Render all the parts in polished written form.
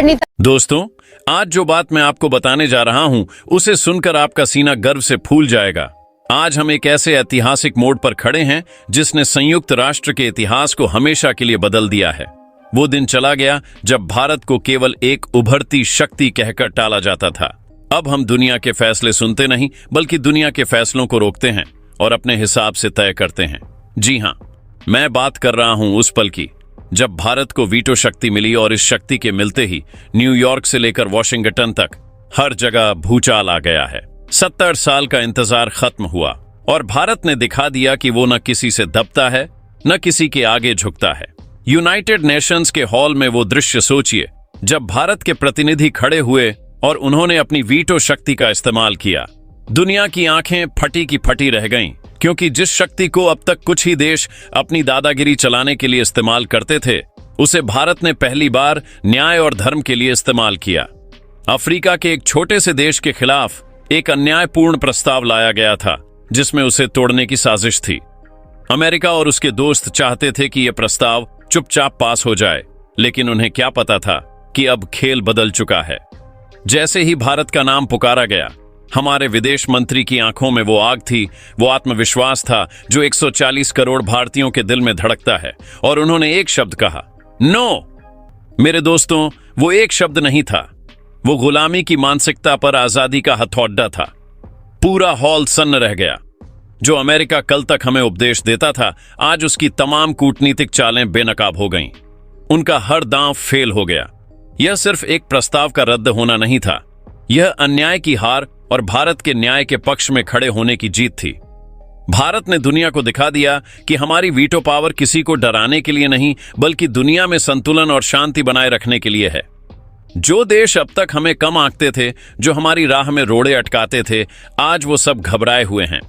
दोस्तों, आज जो बात मैं आपको बताने जा रहा हूं, उसे सुनकर आपका सीना गर्व से फूल जाएगा। आज हम एक ऐसे ऐतिहासिक मोड़ पर खड़े हैं जिसने संयुक्त राष्ट्र के इतिहास को हमेशा के लिए बदल दिया है। वो दिन चला गया जब भारत को केवल एक उभरती शक्ति कहकर टाला जाता था। अब हम दुनिया के फैसले सुनते नहीं, बल्कि दुनिया के फैसलों को रोकते हैं और अपने हिसाब से तय करते हैं। जी हाँ, मैं बात कर रहा हूं उस पल की जब भारत को वीटो शक्ति मिली और इस शक्ति के मिलते ही न्यूयॉर्क से लेकर वॉशिंगटन तक हर जगह भूचाल आ गया है। 70 साल का इंतजार खत्म हुआ और भारत ने दिखा दिया कि वो न किसी से दबता है, न किसी के आगे झुकता है। यूनाइटेड नेशंस के हॉल में वो दृश्य सोचिए जब भारत के प्रतिनिधि खड़े हुए और उन्होंने अपनी वीटो शक्ति का इस्तेमाल किया। दुनिया की आंखें फटी की फटी रह गईं, क्योंकि जिस शक्ति को अब तक कुछ ही देश अपनी दादागिरी चलाने के लिए इस्तेमाल करते थे, उसे भारत ने पहली बार न्याय और धर्म के लिए इस्तेमाल किया। अफ्रीका के एक छोटे से देश के खिलाफ एक अन्यायपूर्ण प्रस्ताव लाया गया था जिसमें उसे तोड़ने की साजिश थी। अमेरिका और उसके दोस्त चाहते थे कि यह प्रस्ताव चुपचाप पास हो जाए, लेकिन उन्हें क्या पता था कि अब खेल बदल चुका है। जैसे ही भारत का नाम पुकारा गया, हमारे विदेश मंत्री की आंखों में वो आग थी, वो आत्मविश्वास था जो 140 करोड़ भारतीयों के दिल में धड़कता है, और उन्होंने एक शब्द कहा, नो। मेरे दोस्तों, वो एक शब्द नहीं था, वो गुलामी की मानसिकता पर आजादी का हथौड़ा था। पूरा हॉल सन्न रह गया। जो अमेरिका कल तक हमें उपदेश देता था, आज उसकी तमाम कूटनीतिक चालें बेनकाब हो गईं। उनका हर दांव फेल हो गया। यह सिर्फ एक प्रस्ताव का रद्द होना नहीं था, यह अन्याय की हार और भारत के न्याय के पक्ष में खड़े होने की जीत थी। भारत ने दुनिया को दिखा दिया कि हमारी वीटो पावर किसी को डराने के लिए नहीं, बल्कि दुनिया में संतुलन और शांति बनाए रखने के लिए है। जो देश अब तक हमें कम आंकते थे, जो हमारी राह में रोड़े अटकाते थे, आज वो सब घबराए हुए हैं।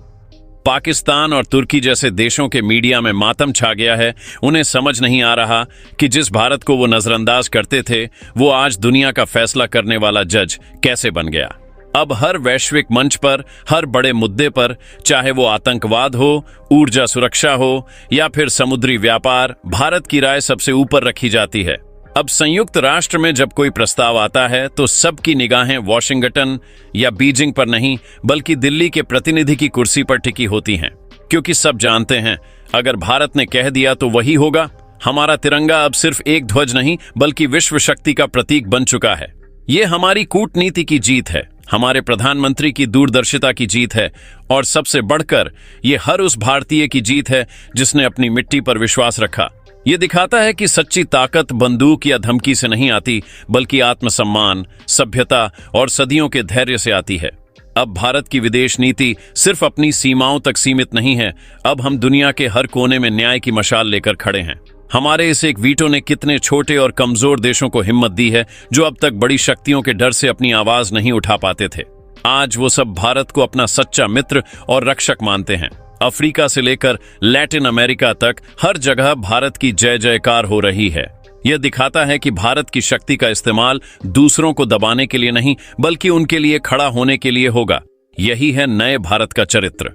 पाकिस्तान और तुर्की जैसे देशों के मीडिया में मातम छा गया है। उन्हें समझ नहीं आ रहा कि जिस भारत को वो नजरअंदाज करते थे, वो आज दुनिया का फैसला करने वाला जज कैसे बन गया। अब हर वैश्विक मंच पर, हर बड़े मुद्दे पर, चाहे वो आतंकवाद हो, ऊर्जा सुरक्षा हो या फिर समुद्री व्यापार, भारत की राय सबसे ऊपर रखी जाती है। अब संयुक्त राष्ट्र में जब कोई प्रस्ताव आता है तो सबकी निगाहें वॉशिंगटन या बीजिंग पर नहीं, बल्कि दिल्ली के प्रतिनिधि की कुर्सी पर टिकी होती हैं, क्योंकि सब जानते हैं अगर भारत ने कह दिया तो वही होगा। हमारा तिरंगा अब सिर्फ एक ध्वज नहीं, बल्कि विश्व शक्ति का प्रतीक बन चुका है। ये हमारी कूटनीति की जीत है, हमारे प्रधानमंत्री की दूरदर्शिता की जीत है, और सबसे बढ़कर ये हर उस भारतीय की जीत है जिसने अपनी मिट्टी पर विश्वास रखा। ये दिखाता है कि सच्ची ताकत बंदूक या धमकी से नहीं आती, बल्कि आत्मसम्मान, सभ्यता और सदियों के धैर्य से आती है। अब भारत की विदेश नीति सिर्फ अपनी सीमाओं तक सीमित नहीं है, अब हम दुनिया के हर कोने में न्याय की मशाल लेकर खड़े हैं। हमारे इस एक वीटो ने कितने छोटे और कमजोर देशों को हिम्मत दी है, जो अब तक बड़ी शक्तियों के डर से अपनी आवाज नहीं उठा पाते थे। आज वो सब भारत को अपना सच्चा मित्र और रक्षक मानते हैं। अफ्रीका से लेकर लैटिन अमेरिका तक हर जगह भारत की जय जयकार हो रही है। यह दिखाता है कि भारत की शक्ति का इस्तेमाल दूसरों को दबाने के लिए नहीं, बल्कि उनके लिए खड़ा होने के लिए होगा। यही है नए भारत का चरित्र।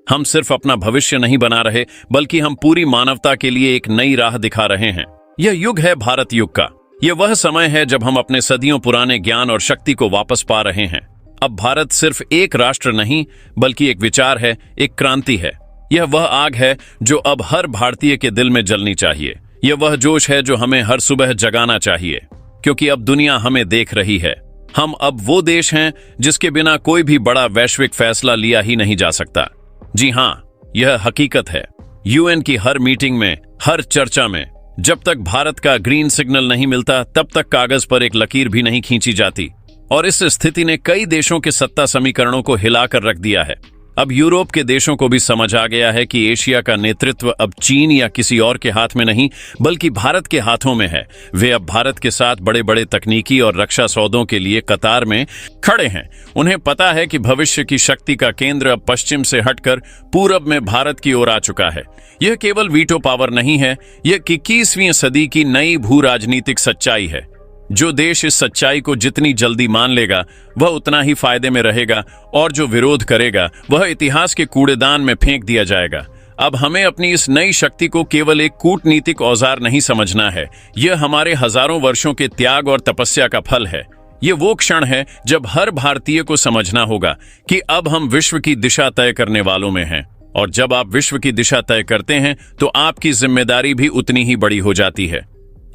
हम सिर्फ अपना भविष्य नहीं बना रहे, बल्कि हम पूरी मानवता के लिए एक नई राह दिखा रहे हैं। यह युग है भारत युग का। यह वह समय है जब हम अपने सदियों पुराने ज्ञान और शक्ति को वापस पा रहे हैं। अब भारत सिर्फ एक राष्ट्र नहीं, बल्कि एक विचार है, एक क्रांति है। यह वह आग है जो अब हर भारतीय के दिल में जलनी चाहिए। यह वह जोश है जो हमें हर सुबह जगाना चाहिए, क्योंकि अब दुनिया हमें देख रही है। हम अब वो देश हैं जिसके बिना कोई भी बड़ा वैश्विक फैसला लिया ही नहीं जा सकता। जी हाँ, यह हकीकत है। यूएन की हर मीटिंग में, हर चर्चा में, जब तक भारत का ग्रीन सिग्नल नहीं मिलता, तब तक कागज पर एक लकीर भी नहीं खींची जाती। और इस स्थिति ने कई देशों के सत्ता समीकरणों को हिलाकर रख दिया है। अब यूरोप के देशों को भी समझ आ गया है कि एशिया का नेतृत्व अब चीन या किसी और के हाथ में नहीं, बल्कि भारत के हाथों में है। वे अब भारत के साथ बड़े बड़े तकनीकी और रक्षा सौदों के लिए कतार में खड़े हैं। उन्हें पता है कि भविष्य की शक्ति का केंद्र अब पश्चिम से हटकर पूरब में भारत की ओर आ चुका है। यह केवल वीटो पावर नहीं है, यह 21वीं सदी की नई भू राजनीतिक सच्चाई है। जो देश इस सच्चाई को जितनी जल्दी मान लेगा, वह उतना ही फायदे में रहेगा, और जो विरोध करेगा वह इतिहास के कूड़ेदान में फेंक दिया जाएगा। अब हमें अपनी इस नई शक्ति को केवल एक कूटनीतिक औजार नहीं समझना है। यह हमारे हजारों वर्षों के त्याग और तपस्या का फल है। ये वो क्षण है जब हर भारतीय को समझना होगा कि अब हम विश्व की दिशा तय करने वालों में हैं। और जब आप विश्व की दिशा तय करते हैं तो आपकी जिम्मेदारी भी उतनी ही बड़ी हो जाती है।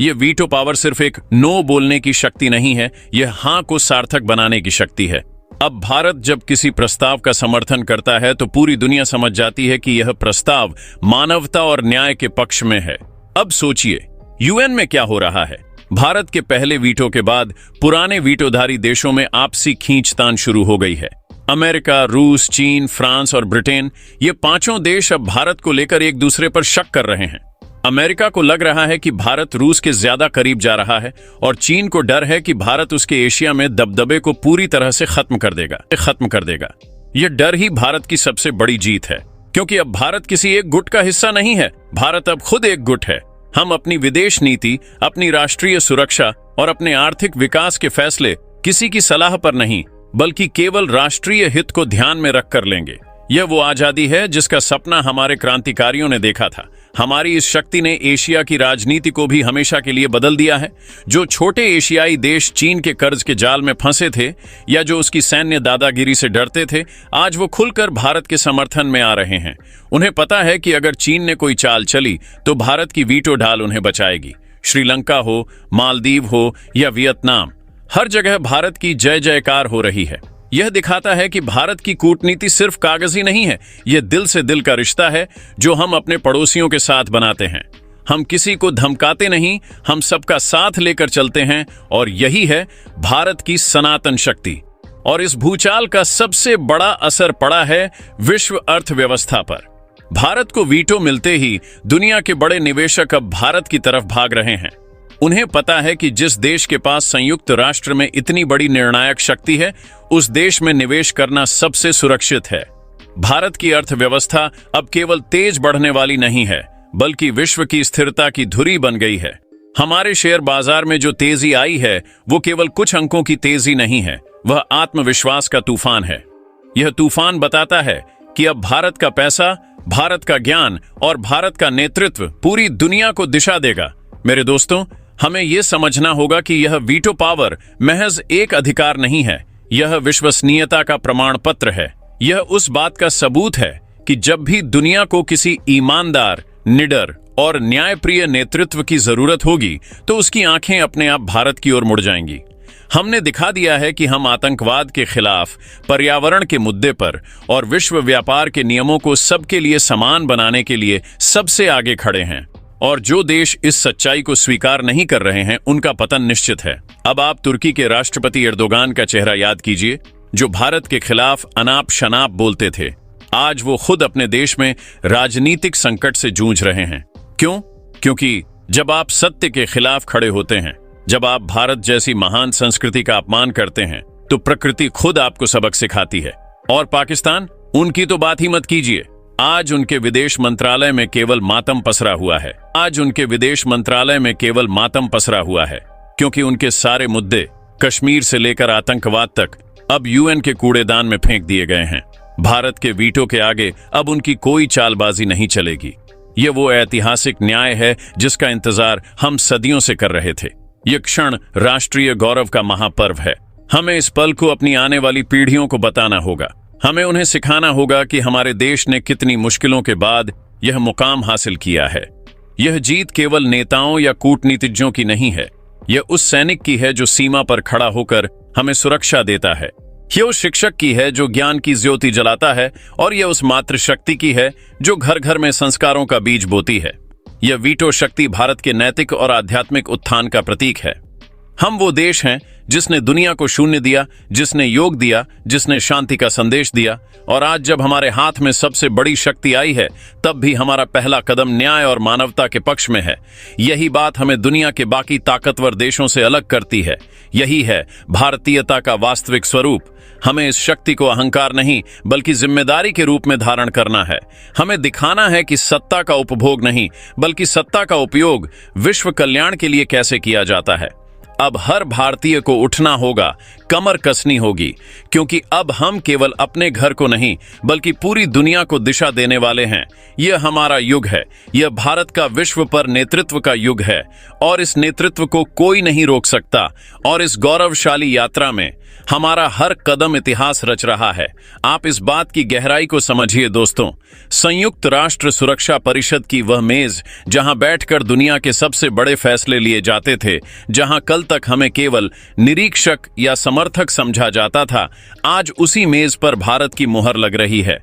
ये वीटो पावर सिर्फ एक नो बोलने की शक्ति नहीं है, यह हाँ को सार्थक बनाने की शक्ति है। अब भारत जब किसी प्रस्ताव का समर्थन करता है तो पूरी दुनिया समझ जाती है कि यह प्रस्ताव मानवता और न्याय के पक्ष में है। अब सोचिए, यूएन में क्या हो रहा है। भारत के पहले वीटो के बाद पुराने वीटोधारी देशों में आपसी खींचतान शुरू हो गई है। अमेरिका, रूस, चीन, फ्रांस और ब्रिटेन, ये पांचों देश अब भारत को लेकर एक दूसरे पर शक कर रहे हैं। अमेरिका को लग रहा है कि भारत रूस के ज्यादा करीब जा रहा है और चीन को डर है कि भारत उसके एशिया में दबदबे को पूरी तरह से खत्म कर देगा। यह डर ही भारत की सबसे बड़ी जीत है, क्योंकि अब भारत किसी एक गुट का हिस्सा नहीं है। भारत अब खुद एक गुट है। हम अपनी विदेश नीति, अपनी राष्ट्रीय सुरक्षा और अपने आर्थिक विकास के फैसले किसी की सलाह पर नहीं, बल्कि केवल राष्ट्रीय हित को ध्यान में रखकर लेंगे। यह वो आजादी है जिसका सपना हमारे क्रांतिकारियों ने देखा था। हमारी इस शक्ति ने एशिया की राजनीति को भी हमेशा के लिए बदल दिया है। जो छोटे एशियाई देश चीन के कर्ज के जाल में फंसे थे या जो उसकी सैन्य दादागिरी से डरते थे, आज वो खुलकर भारत के समर्थन में आ रहे हैं। उन्हें पता है कि अगर चीन ने कोई चाल चली तो भारत की वीटो ढाल उन्हें बचाएगी। श्रीलंका हो, मालदीव हो या वियतनाम, हर जगह भारत की जय जयकार हो रही है। यह दिखाता है कि भारत की कूटनीति सिर्फ कागजी नहीं है, यह दिल से दिल का रिश्ता है जो हम अपने पड़ोसियों के साथ बनाते हैं। हम किसी को धमकाते नहीं, हम सबका साथ लेकर चलते हैं, और यही है भारत की सनातन शक्ति। और इस भूचाल का सबसे बड़ा असर पड़ा है विश्व अर्थव्यवस्था पर। भारत को वीटो मिलते ही दुनिया के बड़े निवेशक अब भारत की तरफ भाग रहे हैं। उन्हें पता है कि जिस देश के पास संयुक्त राष्ट्र में इतनी बड़ी निर्णायक शक्ति है, उस देश में निवेश करना सबसे सुरक्षित है। भारत की अर्थव्यवस्था अब केवल तेज बढ़ने वाली नहीं है, बल्कि विश्व की स्थिरता की धुरी बन गई है। हमारे शेयर बाजार में जो तेजी आई है, वो केवल कुछ अंकों की तेजी नहीं है, वह आत्मविश्वास का तूफान है। यह तूफान बताता है कि अब भारत का पैसा, भारत का ज्ञान और भारत का नेतृत्व पूरी दुनिया को दिशा देगा। मेरे दोस्तों, हमें यह समझना होगा कि यह वीटो पावर महज एक अधिकार नहीं है, यह विश्वसनीयता का प्रमाण पत्र है। यह उस बात का सबूत है कि जब भी दुनिया को किसी ईमानदार, निडर और न्यायप्रिय नेतृत्व की जरूरत होगी तो उसकी आंखें अपने आप भारत की ओर मुड़ जाएंगी। हमने दिखा दिया है कि हम आतंकवाद के खिलाफ, पर्यावरण के मुद्दे पर और विश्व व्यापार के नियमों को सबके लिए समान बनाने के लिए सबसे आगे खड़े हैं। और जो देश इस सच्चाई को स्वीकार नहीं कर रहे हैं, उनका पतन निश्चित है। अब आप तुर्की के राष्ट्रपति एर्दोगान का चेहरा याद कीजिए, जो भारत के खिलाफ अनाप शनाप बोलते थे। आज वो खुद अपने देश में राजनीतिक संकट से जूझ रहे हैं। क्यों? क्योंकि जब आप सत्य के खिलाफ खड़े होते हैं, जब आप भारत जैसी महान संस्कृति का अपमान करते हैं, तो प्रकृति खुद आपको सबक सिखाती है। और पाकिस्तान, उनकी तो बात ही मत कीजिए। आज उनके विदेश मंत्रालय में केवल मातम पसरा हुआ है। क्योंकि उनके सारे मुद्दे, कश्मीर से लेकर आतंकवाद तक, अब यूएन के कूड़ेदान में फेंक दिए गए हैं। भारत के वीटो के आगे अब उनकी कोई चालबाजी नहीं चलेगी। यह वो ऐतिहासिक न्याय है जिसका इंतजार हम सदियों से कर रहे थे। यह क्षण राष्ट्रीय गौरव का महापर्व है। हमें इस पल को अपनी आने वाली पीढ़ियों को बताना होगा। हमें उन्हें सिखाना होगा कि हमारे देश ने कितनी मुश्किलों के बाद यह मुकाम हासिल किया है। यह जीत केवल नेताओं या कूटनीतिज्ञों की नहीं है, यह उस सैनिक की है जो सीमा पर खड़ा होकर हमें सुरक्षा देता है। यह उस शिक्षक की है जो ज्ञान की ज्योति जलाता है, और यह उस मातृशक्ति की है जो घर घर में संस्कारों का बीज बोती है। यह वीटो शक्ति भारत के नैतिक और आध्यात्मिक उत्थान का प्रतीक है। हम वो देश हैं जिसने दुनिया को शून्य दिया, जिसने योग दिया, जिसने शांति का संदेश दिया। और आज जब हमारे हाथ में सबसे बड़ी शक्ति आई है, तब भी हमारा पहला कदम न्याय और मानवता के पक्ष में है। यही बात हमें दुनिया के बाकी ताकतवर देशों से अलग करती है। यही है भारतीयता का वास्तविक स्वरूप। हमें इस शक्ति को अहंकार नहीं, बल्कि जिम्मेदारी के रूप में धारण करना है। हमें दिखाना है कि सत्ता का उपभोग नहीं, बल्कि सत्ता का उपयोग विश्व कल्याण के लिए कैसे किया जाता है। अब हर भारतीय को उठना होगा, कमर कसनी होगी, क्योंकि अब हम केवल अपने घर को नहीं बल्कि पूरी दुनिया को दिशा देने वाले हैं। यह हमारा युग है, यह भारत का विश्व पर नेतृत्व का युग है और इस नेतृत्व को कोई नहीं रोक सकता। और इस गौरवशाली यात्रा में हमारा हर कदम इतिहास रच रहा है। आप इस बात की गहराई को समझिए दोस्तों। संयुक्त राष्ट्र सुरक्षा परिषद की वह मेज जहां बैठकर दुनिया के सबसे बड़े फैसले लिए जाते थे, जहां कल तक हमें केवल निरीक्षक या समर्थक समझा जाता था, आज उसी मेज पर भारत की मुहर लग रही है।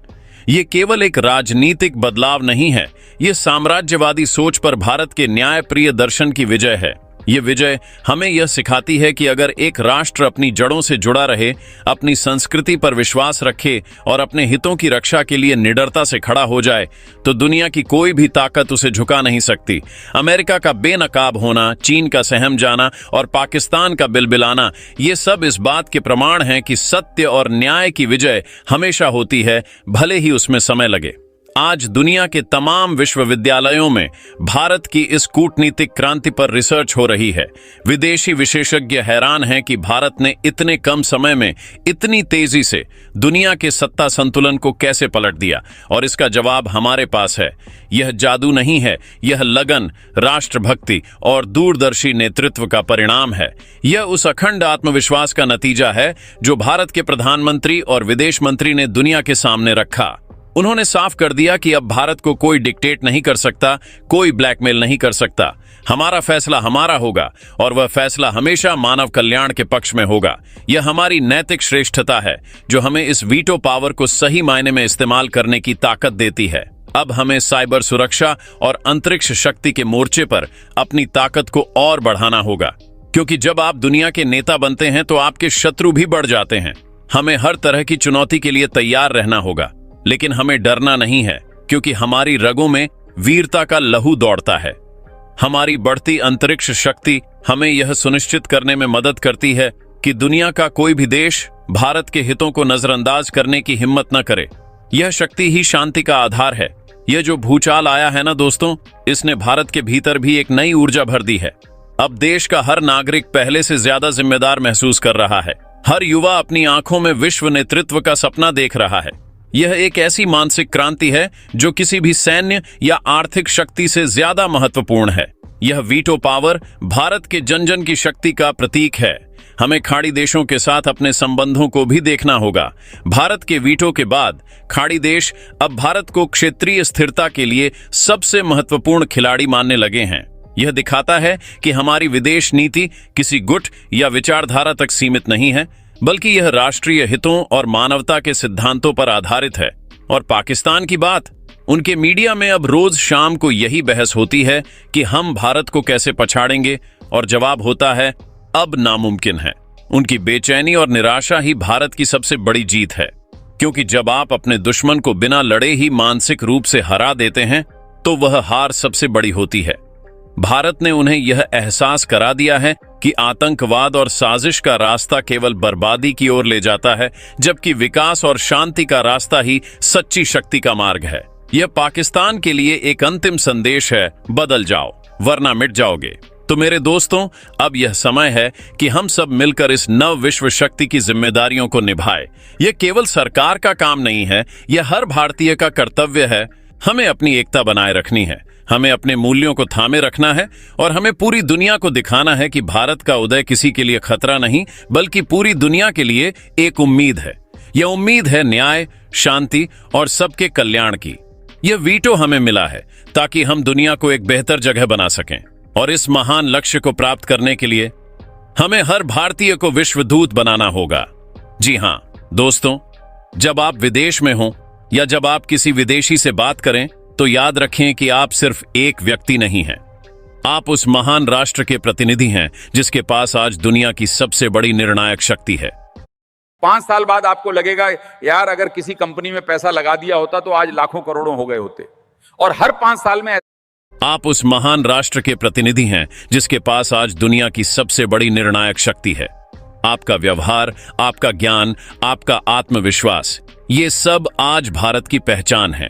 ये केवल एक राजनीतिक बदलाव नहीं है, ये साम्राज्यवादी सोच पर भारत के न्यायप्रिय दर्शन की विजय है। ये विजय हमें यह सिखाती है कि अगर एक राष्ट्र अपनी जड़ों से जुड़ा रहे, अपनी संस्कृति पर विश्वास रखे और अपने हितों की रक्षा के लिए निडरता से खड़ा हो जाए, तो दुनिया की कोई भी ताकत उसे झुका नहीं सकती। अमेरिका का बेनकाब होना, चीन का सहम जाना और पाकिस्तान का बिलबिलाना, ये सब इस बात के प्रमाण हैं कि सत्य और न्याय की विजय हमेशा होती है, भले ही उसमें समय लगे। आज दुनिया के तमाम विश्वविद्यालयों में भारत की इस कूटनीतिक क्रांति पर रिसर्च हो रही है। विदेशी विशेषज्ञ हैरान हैं कि भारत ने इतने कम समय में इतनी तेजी से दुनिया के सत्ता संतुलन को कैसे पलट दिया, और इसका जवाब हमारे पास है। यह जादू नहीं है, यह लगन, राष्ट्रभक्ति और दूरदर्शी नेतृत्व का परिणाम है। यह उस अखंड आत्मविश्वास का नतीजा है जो भारत के प्रधानमंत्री और विदेश मंत्री ने दुनिया के सामने रखा। उन्होंने साफ कर दिया कि अब भारत को कोई डिक्टेट नहीं कर सकता, कोई ब्लैकमेल नहीं कर सकता। हमारा फैसला हमारा होगा और वह फैसला हमेशा मानव कल्याण के पक्ष में होगा। यह हमारी नैतिक श्रेष्ठता है जो हमें इस वीटो पावर को सही मायने में इस्तेमाल करने की ताकत देती है। अब हमें साइबर सुरक्षा और अंतरिक्ष शक्ति के मोर्चे पर अपनी ताकत को और बढ़ाना होगा, क्योंकि जब आप दुनिया के नेता बनते हैं तो आपके शत्रु भी बढ़ जाते हैं। हमें हर तरह की चुनौती के लिए तैयार रहना होगा, लेकिन हमें डरना नहीं है, क्योंकि हमारी रगों में वीरता का लहू दौड़ता है। हमारी बढ़ती अंतरिक्ष शक्ति हमें यह सुनिश्चित करने में मदद करती है कि दुनिया का कोई भी देश भारत के हितों को नजरअंदाज करने की हिम्मत न करे। यह शक्ति ही शांति का आधार है। यह जो भूचाल आया है ना दोस्तों, इसने भारत के भीतर भी एक नई ऊर्जा भर दी है। अब देश का हर नागरिक पहले से ज्यादा जिम्मेदार महसूस कर रहा है। हर युवा अपनी आंखों में विश्व नेतृत्व का सपना देख रहा है। यह एक ऐसी मानसिक क्रांति है जो किसी भी सैन्य या आर्थिक शक्ति से ज्यादा महत्वपूर्ण है। यह वीटो पावर भारत के जन जन की शक्ति का प्रतीक है। हमें खाड़ी देशों के साथ अपने संबंधों को भी देखना होगा। भारत के वीटो के बाद खाड़ी देश अब भारत को क्षेत्रीय स्थिरता के लिए सबसे महत्वपूर्ण खिलाड़ी मानने लगे हैं। यह दिखाता है कि हमारी विदेश नीति किसी गुट या विचारधारा तक सीमित नहीं है, बल्कि यह राष्ट्रीय हितों और मानवता के सिद्धांतों पर आधारित है। और पाकिस्तान की बात, उनके मीडिया में अब रोज शाम को यही बहस होती है कि हम भारत को कैसे पछाड़ेंगे, और जवाब होता है अब नामुमकिन है। उनकी बेचैनी और निराशा ही भारत की सबसे बड़ी जीत है, क्योंकि जब आप अपने दुश्मन को बिना लड़े ही मानसिक रूप से हरा देते हैं तो वह हार सबसे बड़ी होती है। भारत ने उन्हें यह एहसास करा दिया है कि आतंकवाद और साजिश का रास्ता केवल बर्बादी की ओर ले जाता है, जबकि विकास और शांति का रास्ता ही सच्ची शक्ति का मार्ग है। यह पाकिस्तान के लिए एक अंतिम संदेश है, बदल जाओ वरना मिट जाओगे। तो मेरे दोस्तों, अब यह समय है कि हम सब मिलकर इस नव विश्व शक्ति की जिम्मेदारियों को निभाएं। यह केवल सरकार का काम नहीं है, यह हर भारतीय का कर्तव्य है। हमें अपनी एकता बनाए रखनी है, हमें अपने मूल्यों को थामे रखना है, और हमें पूरी दुनिया को दिखाना है कि भारत का उदय किसी के लिए खतरा नहीं, बल्कि पूरी दुनिया के लिए एक उम्मीद है। यह उम्मीद है न्याय, शांति और सबके कल्याण की। यह वीटो हमें मिला है ताकि हम दुनिया को एक बेहतर जगह बना सकें, और इस महान लक्ष्य को प्राप्त करने के लिए हमें हर भारतीय को विश्वदूत बनाना होगा। जी हां दोस्तों, जब आप विदेश में हों या जब आप किसी विदेशी से बात करें तो याद रखें कि आप सिर्फ एक व्यक्ति नहीं हैं। आप उस महान राष्ट्र के प्रतिनिधि हैं जिसके पास आज दुनिया की सबसे बड़ी निर्णायक शक्ति है। 5 साल बाद आपको लगेगा यार अगर किसी कंपनी में पैसा लगा दिया होता तो आज लाखों करोड़ों हो गए होते। और हर 5 साल में आप उस महान राष्ट्र के प्रतिनिधि हैं जिसके पास आज दुनिया की सबसे बड़ी निर्णायक शक्ति है। आपका व्यवहार, आपका ज्ञान, आपका आत्मविश्वास, ये सब आज भारत की पहचान है।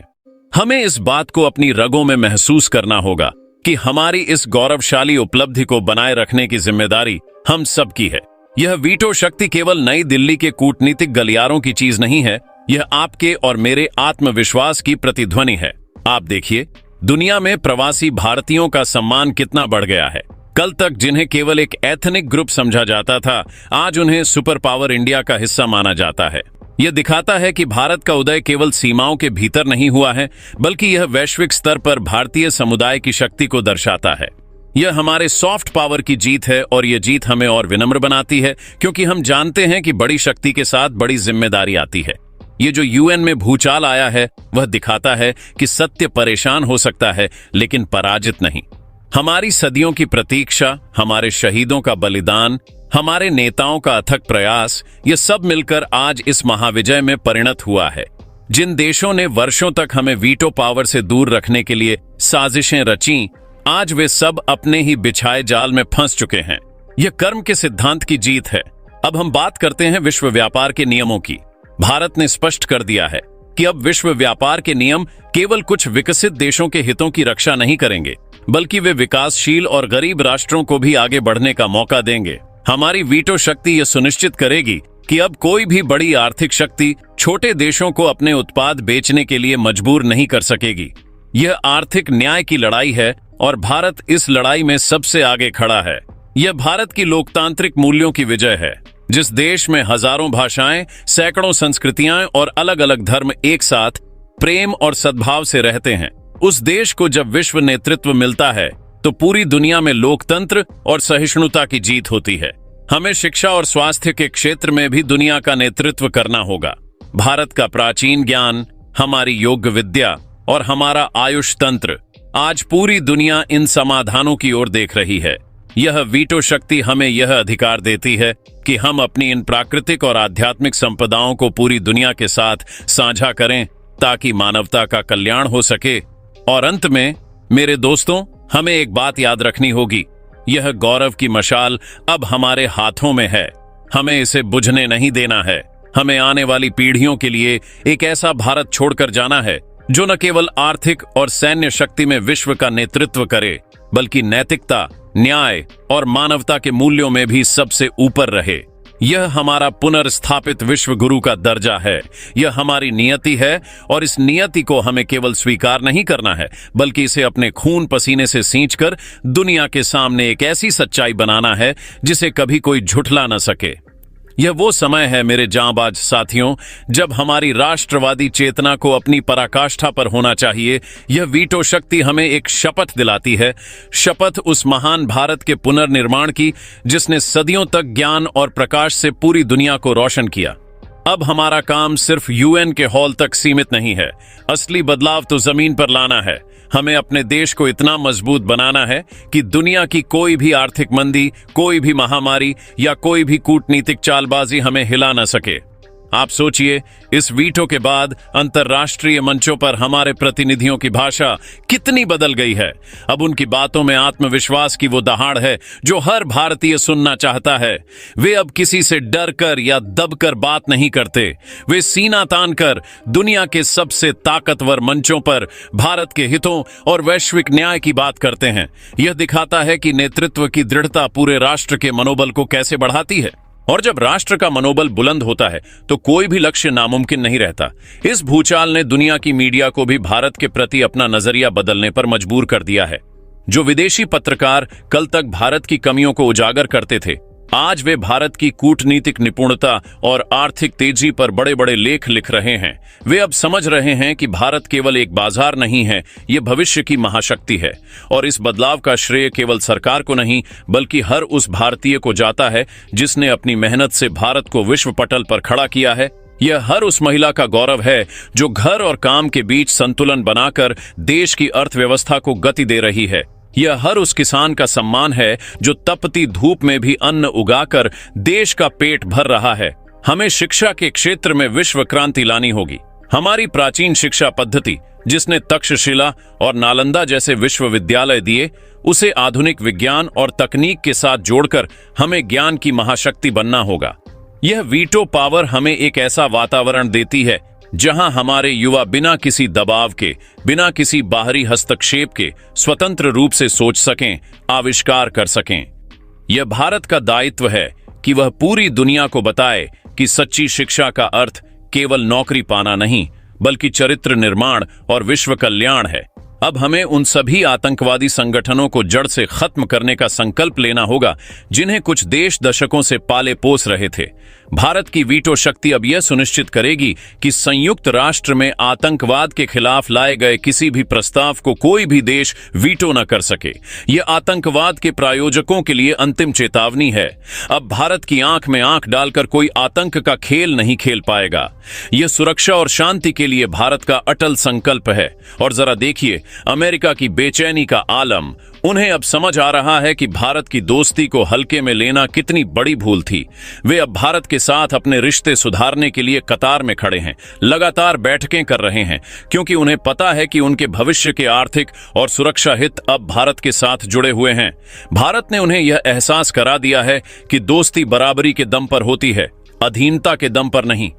हमें इस बात को अपनी रगों में महसूस करना होगा कि हमारी इस गौरवशाली उपलब्धि को बनाए रखने की जिम्मेदारी हम सब की है। यह वीटो शक्ति केवल नई दिल्ली के कूटनीतिक गलियारों की चीज नहीं है, यह आपके और मेरे आत्मविश्वास की प्रतिध्वनि है। आप देखिए, दुनिया में प्रवासी भारतीयों का सम्मान कितना बढ़ गया है। कल तक जिन्हें केवल एक एथनिक ग्रुप समझा जाता था, आज उन्हें सुपर पावर इंडिया का हिस्सा माना जाता है। यह दिखाता है कि भारत का उदय केवल सीमाओं के भीतर नहीं हुआ है, बल्कि यह वैश्विक स्तर पर भारतीय समुदाय की शक्ति को दर्शाता है। यह हमारे सॉफ्ट पावर की जीत है और यह जीत हमें और विनम्र बनाती है, क्योंकि हम जानते हैं कि बड़ी शक्ति के साथ बड़ी जिम्मेदारी आती है। ये जो यूएन में भूचाल आया है, वह दिखाता है कि सत्य परेशान हो सकता है, लेकिन पराजित नहीं। हमारी सदियों की प्रतीक्षा, हमारे शहीदों का बलिदान, हमारे नेताओं का अथक प्रयास, ये सब मिलकर आज इस महाविजय में परिणत हुआ है। जिन देशों ने वर्षों तक हमें वीटो पावर से दूर रखने के लिए साजिशें रची, आज वे सब अपने ही बिछाए जाल में फंस चुके हैं। यह कर्म के सिद्धांत की जीत है। अब हम बात करते हैं विश्व व्यापार के नियमों की। भारत ने स्पष्ट कर दिया है कि अब विश्व व्यापार के नियम केवल कुछ विकसित देशों के हितों की रक्षा नहीं करेंगे, बल्कि वे विकासशील और गरीब राष्ट्रों को भी आगे बढ़ने का मौका देंगे। हमारी वीटो शक्ति यह सुनिश्चित करेगी कि अब कोई भी बड़ी आर्थिक शक्ति छोटे देशों को अपने उत्पाद बेचने के लिए मजबूर नहीं कर सकेगी। यह आर्थिक न्याय की लड़ाई है और भारत इस लड़ाई में सबसे आगे खड़ा है। यह भारत की लोकतांत्रिक मूल्यों की विजय है। जिस देश में हजारों भाषाएं, सैकड़ों संस्कृतियां और अलग अलग धर्म एक साथ प्रेम और सद्भाव से रहते हैं, उस देश को जब विश्व नेतृत्व मिलता है तो पूरी दुनिया में लोकतंत्र और सहिष्णुता की जीत होती है। हमें शिक्षा और स्वास्थ्य के क्षेत्र में भी दुनिया का नेतृत्व करना होगा। भारत का प्राचीन ज्ञान, हमारी योग विद्या और हमारा आयुष तंत्र, आज पूरी दुनिया इन समाधानों की ओर देख रही है। यह वीटो शक्ति हमें यह अधिकार देती है कि हम अपनी इन प्राकृतिक और आध्यात्मिक संपदाओं को पूरी दुनिया के साथ साझा करें, ताकि मानवता का कल्याण हो सके। और अंत में मेरे दोस्तों, हमें एक बात याद रखनी होगी, यह गौरव की मशाल अब हमारे हाथों में है। हमें इसे बुझने नहीं देना है। हमें आने वाली पीढ़ियों के लिए एक ऐसा भारत छोड़कर जाना है जो न केवल आर्थिक और सैन्य शक्ति में विश्व का नेतृत्व करे, बल्कि नैतिकता, न्याय और मानवता के मूल्यों में भी सबसे ऊपर रहे। यह हमारा पुनर्स्थापित विश्व गुरु का दर्जा है। यह हमारी नियति है और इस नियति को हमें केवल स्वीकार नहीं करना है, बल्कि इसे अपने खून पसीने से सींचकर दुनिया के सामने एक ऐसी सच्चाई बनाना है जिसे कभी कोई झुठला न सके। यह वो समय है मेरे जांबाज साथियों, जब हमारी राष्ट्रवादी चेतना को अपनी पराकाष्ठा पर होना चाहिए। यह वीटो शक्ति हमें एक शपथ दिलाती है, शपथ उस महान भारत के पुनर्निर्माण की जिसने सदियों तक ज्ञान और प्रकाश से पूरी दुनिया को रोशन किया। अब हमारा काम सिर्फ यूएन के हॉल तक सीमित नहीं है। असली बदलाव तो जमीन पर लाना है। हमें अपने देश को इतना मजबूत बनाना है कि दुनिया की कोई भी आर्थिक मंदी, कोई भी महामारी या कोई भी कूटनीतिक चालबाजी हमें हिला न सके। आप सोचिए, इस वीटो के बाद अंतर्राष्ट्रीय मंचों पर हमारे प्रतिनिधियों की भाषा कितनी बदल गई है। अब उनकी बातों में आत्मविश्वास की वो दहाड़ है जो हर भारतीय सुनना चाहता है। वे अब किसी से डर कर या दब कर बात नहीं करते। वे सीना तान कर दुनिया के सबसे ताकतवर मंचों पर भारत के हितों और वैश्विक न्याय की बात करते हैं। यह दिखाता है कि नेतृत्व की दृढ़ता पूरे राष्ट्र के मनोबल को कैसे बढ़ाती है। और जब राष्ट्र का मनोबल बुलंद होता है तो कोई भी लक्ष्य नामुमकिन नहीं रहता। इस भूचाल ने दुनिया की मीडिया को भी भारत के प्रति अपना नजरिया बदलने पर मजबूर कर दिया है। जो विदेशी पत्रकार कल तक भारत की कमियों को उजागर करते थे, आज वे भारत की कूटनीतिक निपुणता और आर्थिक तेजी पर बड़े बड़े लेख लिख रहे हैं। वे अब समझ रहे हैं कि भारत केवल एक बाजार नहीं है, ये भविष्य की महाशक्ति है। और इस बदलाव का श्रेय केवल सरकार को नहीं, बल्कि हर उस भारतीय को जाता है जिसने अपनी मेहनत से भारत को विश्व पटल पर खड़ा किया है। यह हर उस महिला का गौरव है जो घर और काम के बीच संतुलन बनाकर देश की अर्थव्यवस्था को गति दे रही है। यह हर उस किसान का सम्मान है जो तपती धूप में भी अन्न उगाकर देश का पेट भर रहा है। हमें शिक्षा के क्षेत्र में विश्व क्रांति लानी होगी। हमारी प्राचीन शिक्षा पद्धति, जिसने तक्षशिला और नालंदा जैसे विश्वविद्यालय दिए, उसे आधुनिक विज्ञान और तकनीक के साथ जोड़कर हमें ज्ञान की महाशक्ति बनना होगा। यह वीटो पावर हमें एक ऐसा वातावरण देती है जहां हमारे युवा बिना किसी दबाव के, बिना किसी बाहरी हस्तक्षेप के स्वतंत्र रूप से सोच सकें, आविष्कार कर सकें। यह भारत का दायित्व है कि वह पूरी दुनिया को बताए कि सच्ची शिक्षा का अर्थ केवल नौकरी पाना नहीं, बल्कि चरित्र निर्माण और विश्व कल्याण है। अब हमें उन सभी आतंकवादी संगठनों को जड़ से खत्म करने का संकल्प लेना होगा जिन्हें कुछ देश दशकों से पाले पोस रहे थे। भारत की वीटो शक्ति अब यह सुनिश्चित करेगी कि संयुक्त राष्ट्र में आतंकवाद के खिलाफ लाए गए किसी भी प्रस्ताव को कोई भी देश वीटो न कर सके। यह आतंकवाद के प्रायोजकों के लिए अंतिम चेतावनी है। अब भारत की आंख में आंख डालकर कोई आतंक का खेल नहीं खेल पाएगा। यह सुरक्षा और शांति के लिए भारत का अटल संकल्प है। और जरा देखिए अमेरिका की बेचैनी का आलम। उन्हें अब समझ आ रहा है कि भारत की दोस्ती को हल्के में लेना कितनी बड़ी भूल थी। वे अब भारत के साथ अपने रिश्ते सुधारने के लिए कतार में खड़े हैं, लगातार बैठकें कर रहे हैं, क्योंकि उन्हें पता है कि उनके भविष्य के आर्थिक और सुरक्षा हित अब भारत के साथ जुड़े हुए हैं। भारत ने उन्हें यह एहसास करा दिया है कि दोस्ती बराबरी के दम पर होती है, अधीनता के दम पर नहीं।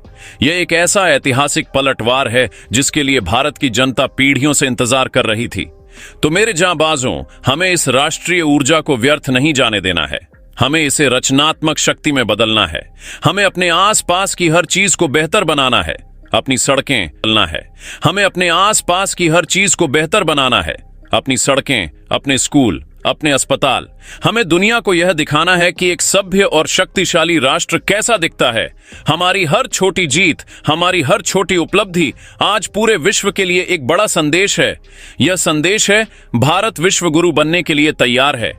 यह एक ऐसा ऐतिहासिक पलटवार है जिसके लिए भारत की जनता पीढ़ियों से इंतजार कर रही थी। तो मेरे जांबाजों, हमें इस राष्ट्रीय ऊर्जा को व्यर्थ नहीं जाने देना है। हमें इसे रचनात्मक शक्ति में बदलना है। हमें अपने आसपास की हर चीज को बेहतर बनाना है। अपनी सड़कें बदलना है। हमें अपने आसपास की हर चीज को बेहतर बनाना है। अपनी सड़कें, अपने स्कूल, अपने अस्पताल। हमें दुनिया को यह दिखाना है कि एक सभ्य और शक्तिशाली राष्ट्र कैसा दिखता है। हमारी हर छोटी जीत, हमारी हर छोटी उपलब्धि आज पूरे विश्व के लिए एक बड़ा संदेश है। यह संदेश है, भारत विश्व गुरु बनने के लिए तैयार है।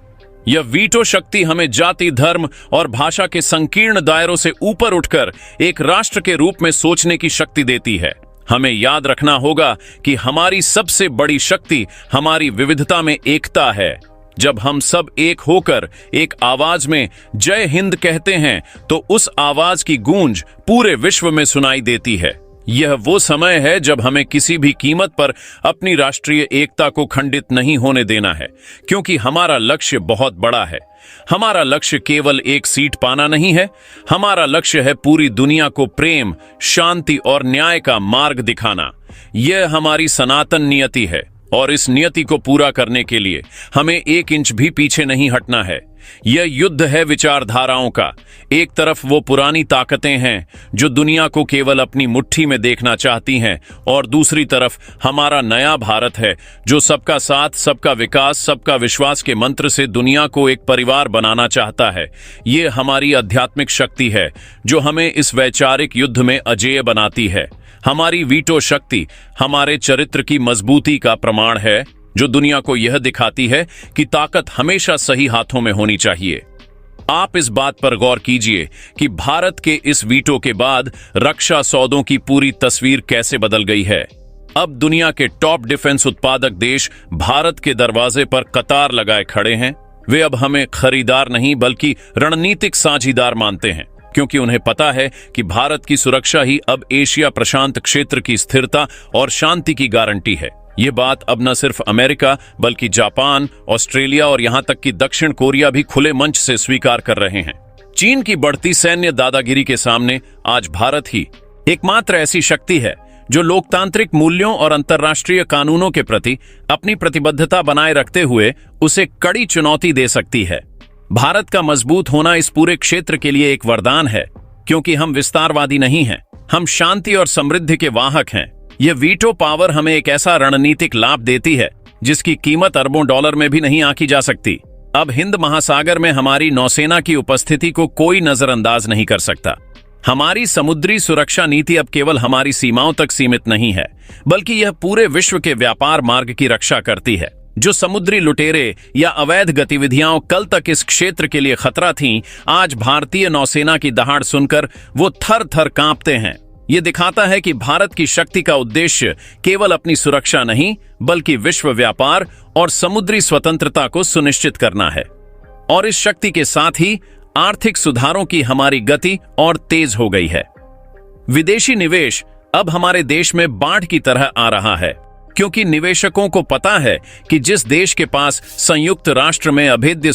यह वीटो शक्ति हमें जाति, धर्म और भाषा के संकीर्ण दायरों से ऊपर उठकर एक राष्ट्र के रूप में सोचने की शक्ति देती है। हमें याद रखना होगा कि हमारी सबसे बड़ी शक्ति हमारी विविधता में एकता है। जब हम सब एक होकर एक आवाज में जय हिंद कहते हैं तो उस आवाज की गूंज पूरे विश्व में सुनाई देती है। यह वो समय है जब हमें किसी भी कीमत पर अपनी राष्ट्रीय एकता को खंडित नहीं होने देना है, क्योंकि हमारा लक्ष्य बहुत बड़ा है। हमारा लक्ष्य केवल एक सीट पाना नहीं है। हमारा लक्ष्य है पूरी दुनिया को प्रेम, शांति और न्याय का मार्ग दिखाना। यह हमारी सनातन नियति है और इस नियति को पूरा करने के लिए हमें एक इंच भी पीछे नहीं हटना है। यह युद्ध है विचारधाराओं का। एक तरफ वो पुरानी ताकतें हैं जो दुनिया को केवल अपनी मुट्ठी में देखना चाहती हैं, और दूसरी तरफ हमारा नया भारत है जो सबका साथ, सबका विकास, सबका विश्वास के मंत्र से दुनिया को एक परिवार बनाना चाहता है। ये हमारी आध्यात्मिक शक्ति है जो हमें इस वैचारिक युद्ध में अजेय बनाती है। हमारी वीटो शक्ति हमारे चरित्र की मजबूती का प्रमाण है, जो दुनिया को यह दिखाती है कि ताकत हमेशा सही हाथों में होनी चाहिए। आप इस बात पर गौर कीजिए कि भारत के इस वीटो के बाद रक्षा सौदों की पूरी तस्वीर कैसे बदल गई है। अब दुनिया के टॉप डिफेंस उत्पादक देश भारत के दरवाजे पर कतार लगाए खड़े हैं। वे अब हमें खरीदार नहीं बल्कि रणनीतिक साझीदार मानते हैं, क्योंकि उन्हें पता है कि भारत की सुरक्षा ही अब एशिया प्रशांत क्षेत्र की स्थिरता और शांति की गारंटी है। ये बात अब न सिर्फ अमेरिका बल्कि जापान, ऑस्ट्रेलिया और यहां तक कि दक्षिण कोरिया भी खुले मंच से स्वीकार कर रहे हैं। चीन की बढ़ती सैन्य दादागिरी के सामने आज भारत ही एकमात्र ऐसी शक्ति है जो लोकतांत्रिक मूल्यों और अंतर्राष्ट्रीय कानूनों के प्रति अपनी प्रतिबद्धता बनाए रखते हुए उसे कड़ी चुनौती दे सकती है। भारत का मजबूत होना इस पूरे क्षेत्र के लिए एक वरदान है, क्योंकि हम विस्तारवादी नहीं हैं, हम शांति और समृद्धि के वाहक हैं। यह वीटो पावर हमें एक ऐसा रणनीतिक लाभ देती है जिसकी कीमत अरबों डॉलर में भी नहीं आंकी जा सकती। अब हिंद महासागर में हमारी नौसेना की उपस्थिति को कोई नजरअंदाज नहीं कर सकता। हमारी समुद्री सुरक्षा नीति अब केवल हमारी सीमाओं तक सीमित नहीं है, बल्कि यह पूरे विश्व के व्यापार मार्ग की रक्षा करती है। जो समुद्री लुटेरे या अवैध गतिविधियां कल तक इस क्षेत्र के लिए खतरा थीं, आज भारतीय नौसेना की दहाड़ सुनकर वो थर थर कांपते हैं। ये दिखाता है कि भारत की शक्ति का उद्देश्य केवल अपनी सुरक्षा नहीं बल्कि विश्व व्यापार और समुद्री स्वतंत्रता को सुनिश्चित करना है। और इस शक्ति के साथ ही आर्थिक सुधारों की हमारी गति और तेज हो गई है। विदेशी निवेश अब हमारे देश में बाढ़ की तरह आ रहा है, क्योंकि निवेशकों को पता है कि जिस देश के पास संयुक्त राष्ट्र में अभेद्य